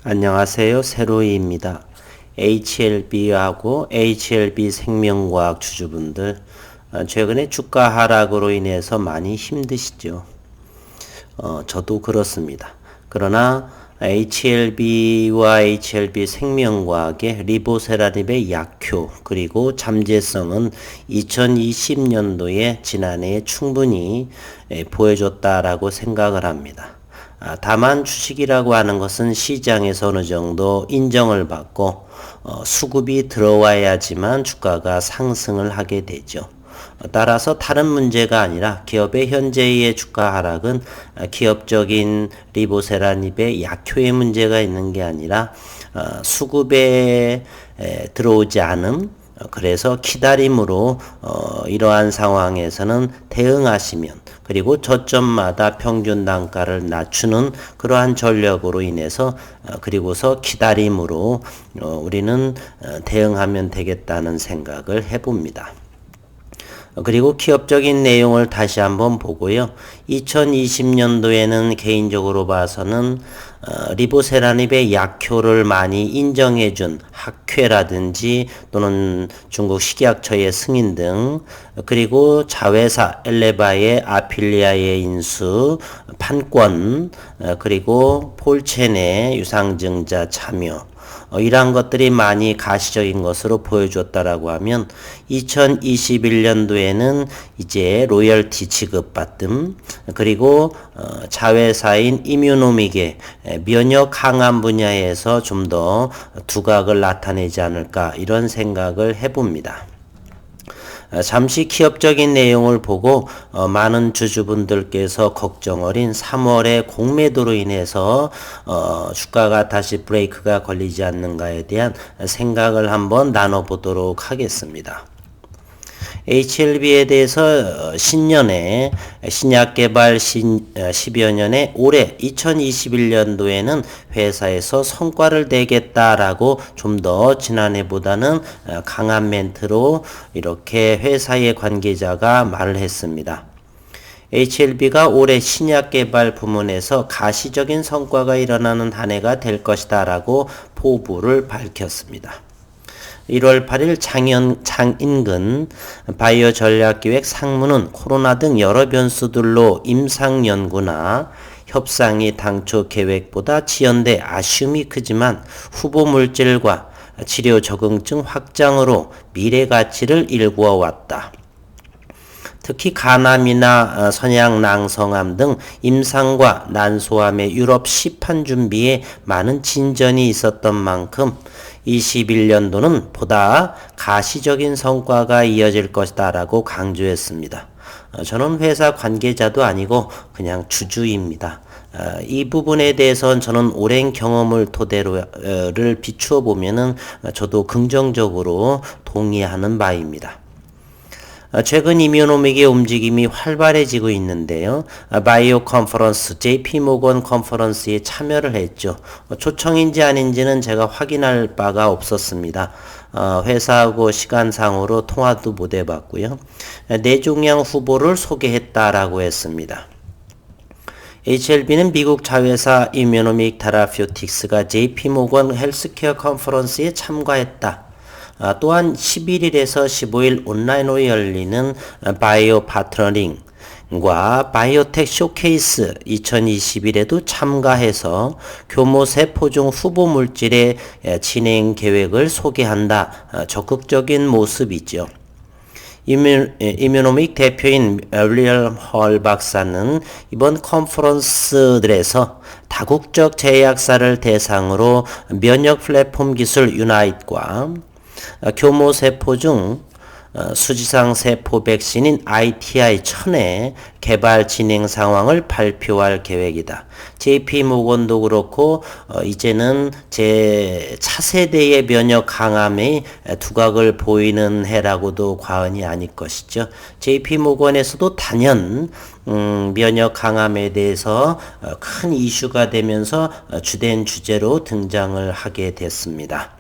안녕하세요. 세로이입니다. HLB하고 HLB 생명과학 주주분들, 최근에 주가 하락으로 인해서 많이 힘드시죠? 저도 그렇습니다. 그러나 HLB와 HLB 생명과학의 리보세라닙의 약효 그리고 잠재성은 2020년도에 지난해에 충분히 보여줬다라고 생각을 합니다. 다만 주식이라고 하는 것은 시장에서 어느 정도 인정을 받고 수급이 들어와야지만 주가가 상승을 하게 되죠. 따라서 다른 문제가 아니라 기업의 현재의 주가 하락은 기업적인 리보세라닙의 약효의 문제가 있는 게 아니라 수급에 들어오지 않음, 그래서 기다림으로 이러한 상황에서는 대응하시면, 그리고 저점마다 평균 단가를 낮추는 그러한 전략으로 인해서 그리고서 기다림으로 우리는 대응하면 되겠다는 생각을 해봅니다. 그리고 기업적인 내용을 다시 한번 보고요. 2020년도에는 개인적으로 봐서는 리보세라닙의 약효를 많이 인정해준 학회라든지 또는 중국 식약처의 승인 등, 그리고 자회사 엘레바의 아필리아의 인수, 판권, 그리고 폴첸의 유상증자 참여, 이러한 것들이 많이 가시적인 것으로 보여줬다라고 하면 2021년도에는 이제 로열티 지급받음, 그리고 자회사인 이뮤노믹의 면역 항암 분야에서 좀 더 두각을 나타내지 않을까, 이런 생각을 해봅니다. 잠시 기업적인 내용을 보고 많은 주주분들께서 걱정 어린 3월의 공매도로 인해서 주가가 다시 브레이크가 걸리지 않는가에 대한 생각을 한번 나눠보도록 하겠습니다. HLB에 대해서 신년에 신약 개발 10여 년에 올해 2021년도에는 회사에서 성과를 내겠다라고 좀 더 지난해보다는 강한 멘트로 이렇게 회사의 관계자가 말을 했습니다. HLB가 올해 신약 개발 부문에서 가시적인 성과가 일어나는 한 해가 될 것이다 라고 포부를 밝혔습니다. 1월 8일 장인근 바이오 전략기획 상무는 코로나 등 여러 변수들로 임상 연구나 협상이 당초 계획보다 지연돼 아쉬움이 크지만 후보 물질과 치료 적응증 확장으로 미래 가치를 일구어 왔다. 특히 간암이나 선양낭성암 등 임상과 난소암의 유럽 시판 준비에 많은 진전이 있었던 만큼 21년도는 보다 가시적인 성과가 이어질 것이다 라고 강조했습니다. 저는 회사 관계자도 아니고 그냥 주주입니다. 이 부분에 대해서는 저는 오랜 경험을 토대로를 비추어 보면은 저도 긍정적으로 동의하는 바입니다. 최근 이뮤노믹의 움직임이 활발해지고 있는데요. 바이오 컨퍼런스, JP모건 컨퍼런스에 참여를 했죠. 초청인지 아닌지는 제가 확인할 바가 없었습니다. 회사하고 시간상으로 통화도 못 해봤고요. 내종양 후보를 소개했다라고 했습니다. HLB는 미국 자회사 이뮤노믹 테라퓨틱스가 JP모건 헬스케어 컨퍼런스에 참가했다. 또한 11일에서 15일 온라인으로 열리는 바이오 파트너링과 바이오텍 쇼케이스 2021에도 참가해서 교모 세포종 후보 물질의 진행 계획을 소개한다. 적극적인 모습이죠. 이뮤노믹 대표인 윌리엄 헐 박사는 이번 컨퍼런스들에서 다국적 제약사를 대상으로 면역 플랫폼 기술 유나이트과 교모세포 중 수지상 세포 백신인 ITI-1000의 개발 진행 상황을 발표할 계획이다. JP모건도 그렇고 이제는 제 차세대의 면역 강함의 두각을 보이는 해라고도 과언이 아닐 것이죠. JP모건에서도 단연 면역 강함에 대해서 큰 이슈가 되면서 주된 주제로 등장을 하게 됐습니다.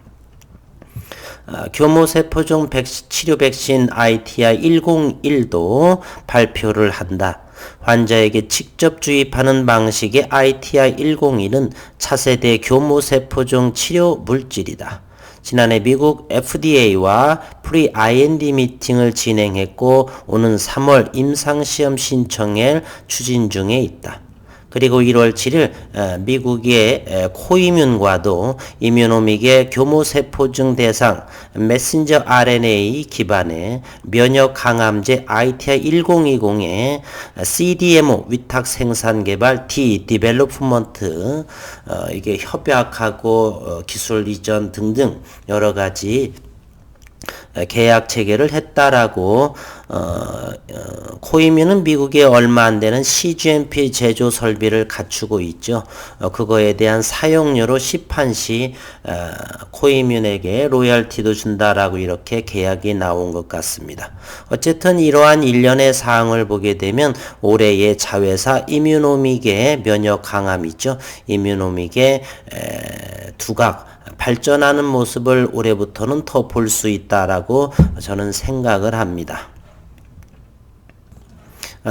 교모세포종 치료 백신 ITI-101도 발표를 한다. 환자에게 직접 주입하는 방식의 ITI-101은 차세대 교모세포종 치료 물질이다. 지난해 미국 FDA와 프리-IND 미팅을 진행했고 오는 3월 임상시험 신청을 추진 중에 있다. 그리고 1월 7일 미국의 코이뮨과도 이뮤노믹의 교모세포증 대상 메신저 RNA 기반의 면역 강암제 ITI-1020의 CDMO 위탁 생산 개발 디벨로프먼트 이게 협약하고 기술 이전 등등 여러 가지 계약 체결을 했다라고 코이뮨은 미국에 얼마 안 되는 CGMP 제조 설비를 갖추고 있죠. 그거에 대한 사용료로 시판시 코이뮨에게 로열티도 준다라고 이렇게 계약이 나온 것 같습니다. 어쨌든 이러한 일련의 사항을 보게 되면 올해의 자회사 이뮤노믹의 면역 강암 있죠. 이뮤노믹의 두각 발전하는 모습을 올해부터는 더 볼 수 있다라고 저는 생각을 합니다.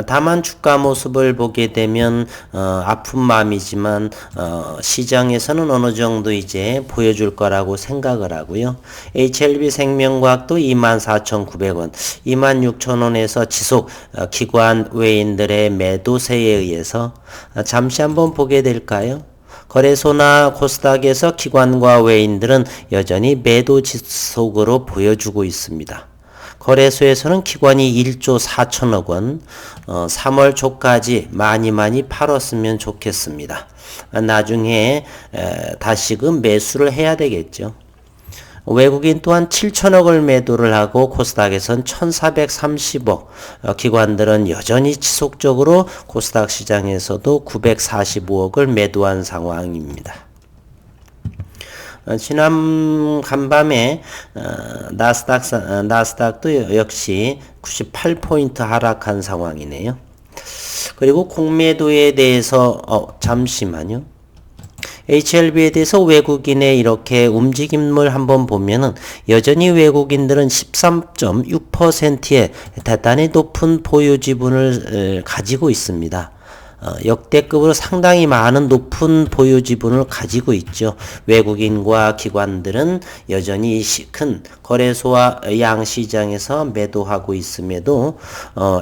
다만 주가 모습을 보게 되면 아픈 마음이지만 시장에서는 어느 정도 이제 보여줄 거라고 생각을 하고요. HLB 생명과학도 24,900원, 26,000원에서 지속 기관 외인들의 매도세에 의해서 잠시 한번 보게 될까요? 거래소나 코스닥에서 기관과 외인들은 여전히 매도 지속으로 보여주고 있습니다. 거래소에서는 기관이 1조 4천억 원, 3월 초까지 많이 팔았으면 좋겠습니다. 나중에 다시금 매수를 해야 되겠죠. 외국인 또한 7천억을 매도를 하고 코스닥에선 1430억, 기관들은 여전히 지속적으로 코스닥 시장에서도 945억을 매도한 상황입니다. 지난 간밤에 나스닥도 역시 98포인트 하락한 상황이네요. 그리고 공매도에 대해서 잠시만요. HLB에 대해서 외국인의 이렇게 움직임을 한번 보면은 여전히 외국인들은 13.6%의 대단히 높은 보유 지분을 가지고 있습니다. 역대급으로 상당히 많은 높은 보유 지분을 가지고 있죠. 외국인과 기관들은 여전히 큰 거래소와 양시장에서 매도하고 있음에도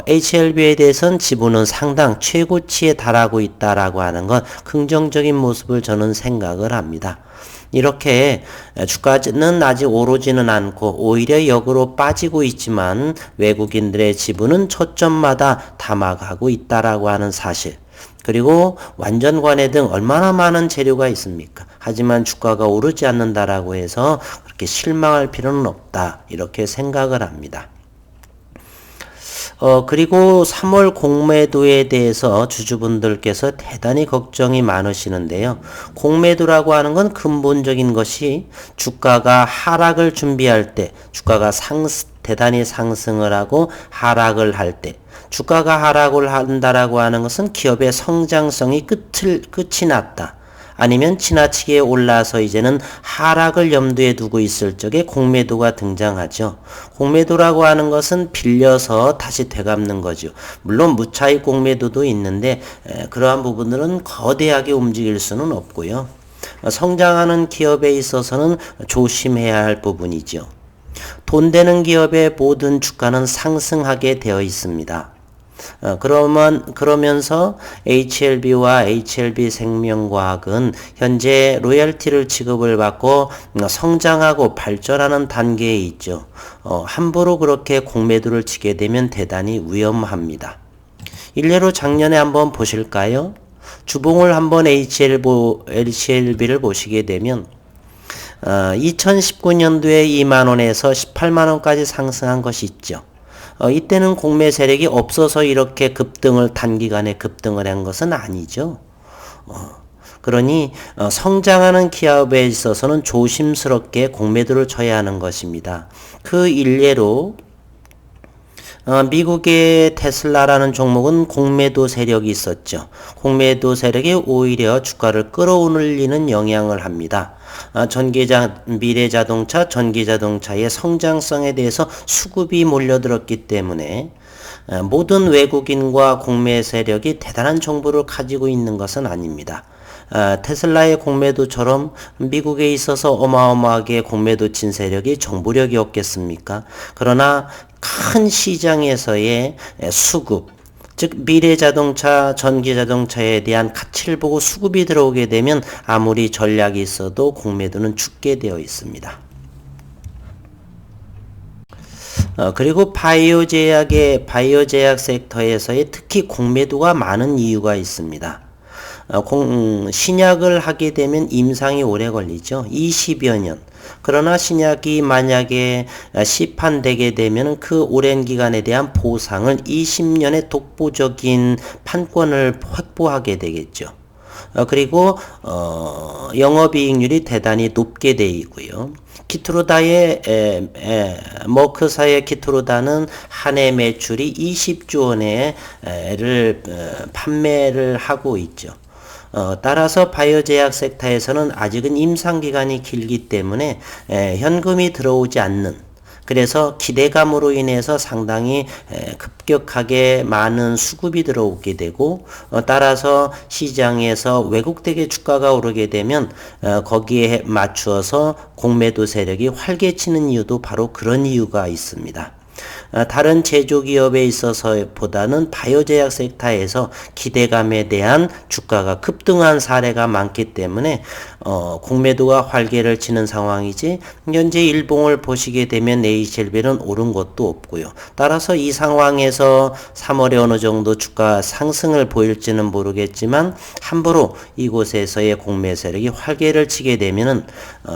HLB에 대해서는 지분은 상당 최고치에 달하고 있다라고 하는 건 긍정적인 모습을 저는 생각을 합니다. 이렇게 주가는 아직 오르지는 않고 오히려 역으로 빠지고 있지만 외국인들의 지분은 초점마다 담아가고 있다라고 하는 사실. 그리고 완전 관해 등 얼마나 많은 재료가 있습니까? 하지만 주가가 오르지 않는다라고 해서 그렇게 실망할 필요는 없다. 이렇게 생각을 합니다. 그리고 3월 공매도에 대해서 주주분들께서 대단히 걱정이 많으시는데요. 공매도라고 하는 건 근본적인 것이 주가가 하락을 준비할 때, 주가가 대단히 상승을 하고 하락을 할 때, 주가가 하락을 한다라고 하는 것은 기업의 성장성이 끝이 났다. 아니면 지나치게 올라서 이제는 하락을 염두에 두고 있을 적에 공매도가 등장하죠. 공매도라고 하는 것은 빌려서 다시 되갚는 거죠. 물론 무차익 공매도도 있는데 그러한 부분들은 거대하게 움직일 수는 없고요. 성장하는 기업에 있어서는 조심해야 할 부분이죠. 돈 되는 기업의 모든 주가는 상승하게 되어 있습니다. 그러면서 HLB와 HLB 생명과학은 현재 로열티를 지급을 받고 성장하고 발전하는 단계에 있죠. 함부로 그렇게 공매도를 치게 되면 대단히 위험합니다. 일례로 작년에 한번 보실까요? 주봉을 한번 HLB를 보시게 되면 2019년도에 2만원에서 18만원까지 상승한 것이 있죠. 이때는 공매 세력이 없어서 이렇게 단기간에 급등을 한 것은 아니죠. 그러니 성장하는 기업에 있어서는 조심스럽게 공매도를 쳐야 하는 것입니다. 그 일례로 미국의 테슬라라는 종목은 공매도 세력이 있었죠. 공매도 세력이 오히려 주가를 끌어올리는 영향을 합니다. 미래자동차, 전기자동차의 성장성에 대해서 수급이 몰려들었기 때문에 모든 외국인과 공매 세력이 대단한 정보를 가지고 있는 것은 아닙니다. 테슬라의 공매도처럼 미국에 있어서 어마어마하게 공매도 친 세력이 정보력이 없겠습니까? 그러나 큰 시장에서의 수급, 즉 미래 자동차, 전기 자동차에 대한 가치를 보고 수급이 들어오게 되면 아무리 전략이 있어도 공매도는 죽게 되어 있습니다. 그리고 바이오 제약 섹터에서의 특히 공매도가 많은 이유가 있습니다. 신약을 하게 되면 임상이 오래 걸리죠. 20여 년. 그러나 신약이 만약에 시판되게 되면 그 오랜 기간에 대한 보상을 20년의 독보적인 판권을 확보하게 되겠죠. 그리고 영업이익률이 대단히 높게 되어 있고요. 머크사의 키트로다는 한 해 매출이 20조 원을 판매를 하고 있죠. 따라서 바이오 제약 섹터에서는 아직은 임상 기간이 길기 때문에 현금이 들어오지 않는, 그래서 기대감으로 인해서 상당히 급격하게 많은 수급이 들어오게 되고, 따라서 시장에서 왜곡되게 주가가 오르게 되면 거기에 맞추어서 공매도 세력이 활개치는 이유도 바로 그런 이유가 있습니다. 다른 제조기업에 있어서보다는 바이오제약 섹터에서 기대감에 대한 주가가 급등한 사례가 많기 때문에 공매도가 활개를 치는 상황이지, 현재 일봉을 보시게 되면 HLB는 오른 것도 없고요. 따라서 이 상황에서 3월에 어느 정도 주가 상승을 보일지는 모르겠지만, 함부로 이곳에서의 공매 세력이 활개를 치게 되면은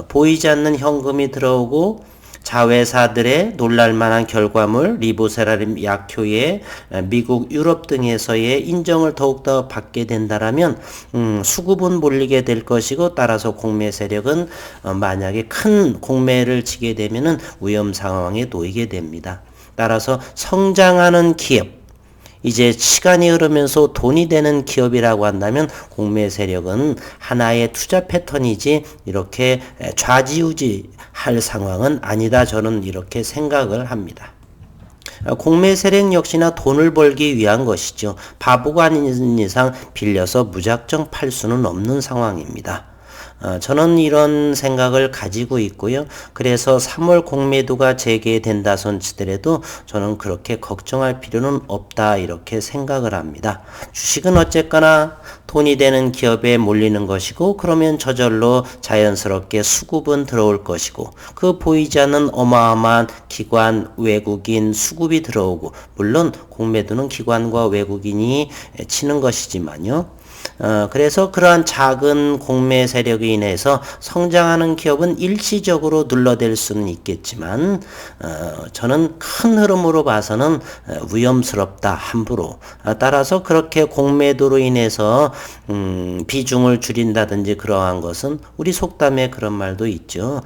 보이지 않는 현금이 들어오고, 자회사들의 놀랄만한 결과물, 리보세라림 약효에 미국, 유럽 등에서의 인정을 더욱더 받게 된다라면 수급은 몰리게 될 것이고, 따라서 공매 세력은 만약에 큰 공매를 치게 되면은 위험 상황에 놓이게 됩니다. 따라서 성장하는 기업, 이제 시간이 흐르면서 돈이 되는 기업이라고 한다면 공매 세력은 하나의 투자 패턴이지 이렇게 좌지우지할 상황은 아니다. 저는 이렇게 생각을 합니다. 공매 세력 역시나 돈을 벌기 위한 것이죠. 바보가 아닌 이상 빌려서 무작정 팔 수는 없는 상황입니다. 저는 이런 생각을 가지고 있고요. 그래서 3월 공매도가 재개된다 손치더라도 저는 그렇게 걱정할 필요는 없다, 이렇게 생각을 합니다. 주식은 어쨌거나 돈이 되는 기업에 몰리는 것이고, 그러면 저절로 자연스럽게 수급은 들어올 것이고, 그 보이지 않는 어마어마한 기관, 외국인 수급이 들어오고, 물론 공매도는 기관과 외국인이 치는 것이지만요. 그래서 그러한 작은 공매 세력에 인해서 성장하는 기업은 일시적으로 눌러댈 수는 있겠지만, 저는 큰 흐름으로 봐서는 위험스럽다, 함부로. 따라서 그렇게 공매도로 인해서 비중을 줄인다든지 그러한 것은, 우리 속담에 그런 말도 있죠.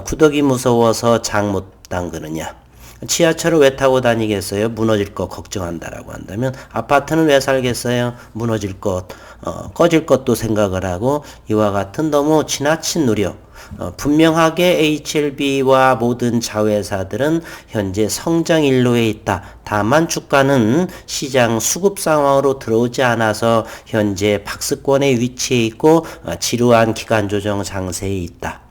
구더기 무서워서 장 못 담그느냐. 지하철을 왜 타고 다니겠어요? 무너질 것 걱정한다라고 한다면, 아파트는 왜 살겠어요? 무너질 것, 꺼질 것도 생각을 하고, 이와 같은 너무 지나친 우려, 분명하게 HLB와 모든 자회사들은 현재 성장 일로에 있다. 다만 주가는 시장 수급 상황으로 들어오지 않아서 현재 박스권에 위치해 있고 지루한 기간 조정 장세에 있다.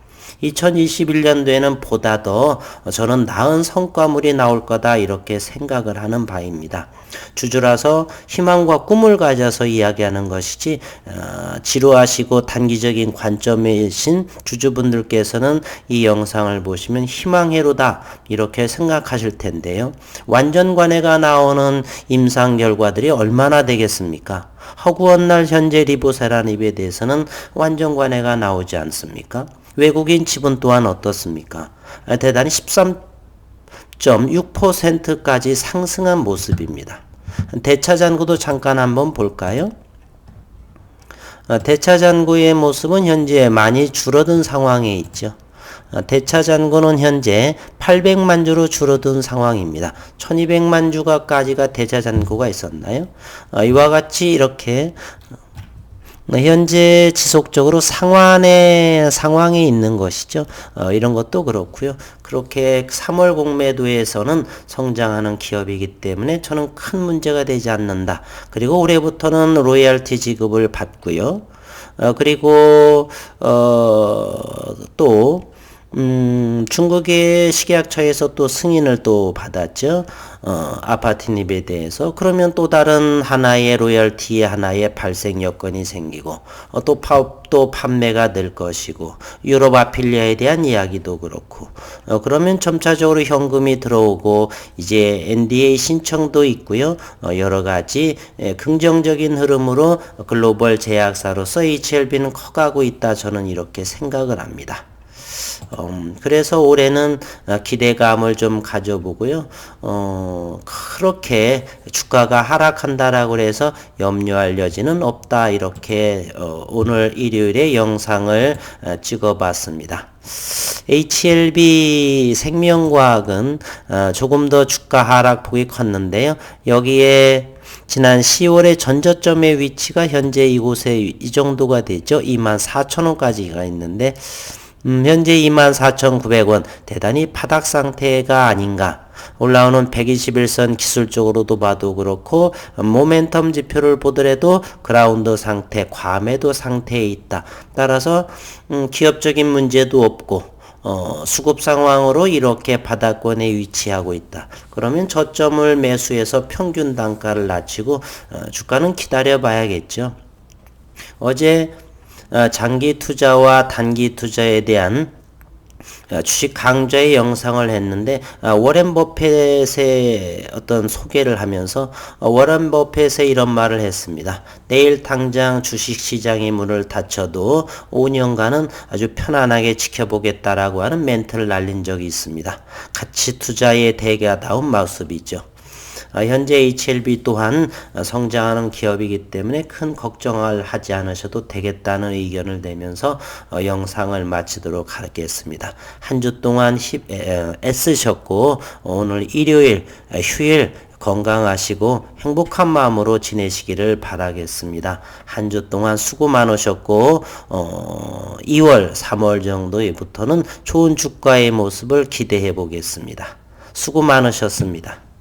2021년도에는 보다 더 저는 나은 성과물이 나올 거다, 이렇게 생각을 하는 바입니다. 주주라서 희망과 꿈을 가져서 이야기하는 것이지, 지루하시고 단기적인 관점이신 주주분들께서는 이 영상을 보시면 희망회로다, 이렇게 생각하실 텐데요. 완전관해가 나오는 임상 결과들이 얼마나 되겠습니까? 허구한 날 현재 리보세라닙에 대해서는 완전관해가 나오지 않습니까? 외국인 지분 또한 어떻습니까? 대단히 13.6%까지 상승한 모습입니다. 대차잔고도 잠깐 한번 볼까요? 대차잔고의 모습은 현재 많이 줄어든 상황에 있죠. 대차잔고는 현재 800만 주로 줄어든 상황입니다. 1200만 주가까지가 대차잔고가 있었나요? 이와 같이 이렇게 현재 지속적으로 상황에 있는 것이죠. 이런 것도 그렇고요. 그렇게 3월 공매도에서는 성장하는 기업이기 때문에 저는 큰 문제가 되지 않는다. 그리고 올해부터는 로열티 지급을 받고요. 그리고 또 중국의 식약처에서 또 승인을 또 받았죠. 아파트닙에 대해서. 그러면 또 다른 하나의 로열티의 하나의 발생 여건이 생기고, 또 판매가 될 것이고, 유럽 아필리아에 대한 이야기도 그렇고, 그러면 점차적으로 현금이 들어오고, 이제 NDA 신청도 있고요. 여러 가지 긍정적인 흐름으로 글로벌 제약사로서 HLB는 커가고 있다. 저는 이렇게 생각을 합니다. 그래서 올해는 기대감을 좀 가져보고요. 그렇게 주가가 하락한다라고 해서 염려할 여지는 없다. 이렇게 오늘 일요일에 영상을 찍어봤습니다. HLB 생명과학은 조금 더 주가 하락폭이 컸는데요. 여기에 지난 10월에 전저점의 위치가 현재 이곳에 이 정도가 되죠. 24,000원까지가 있는데 현재 24,900원 대단히 바닥 상태가 아닌가. 올라오는 121선 기술적으로도 봐도 그렇고 모멘텀 지표를 보더라도 그라운드 상태, 과매도 상태에 있다. 따라서 기업적인 문제도 없고 수급 상황으로 이렇게 바닥권에 위치하고 있다. 그러면 저점을 매수해서 평균 단가를 낮추고 주가는 기다려 봐야겠죠. 어제 장기 투자와 단기 투자에 대한 주식 강좌의 영상을 했는데 워렌 버핏의 어떤 소개를 하면서 워렌 버핏의 이런 말을 했습니다. 내일 당장 주식 시장의 문을 닫혀도 5년간은 아주 편안하게 지켜보겠다라고 하는 멘트를 날린 적이 있습니다. 가치 투자의 대가다운 모습이죠. 현재 HLB 또한 성장하는 기업이기 때문에 큰 걱정을 하지 않으셔도 되겠다는 의견을 내면서 영상을 마치도록 하겠습니다. 한 주 동안 애쓰셨고 오늘 일요일, 휴일 건강하시고 행복한 마음으로 지내시기를 바라겠습니다. 한 주 동안 수고 많으셨고 2월, 3월 정도부터는 좋은 주가의 모습을 기대해 보겠습니다. 수고 많으셨습니다.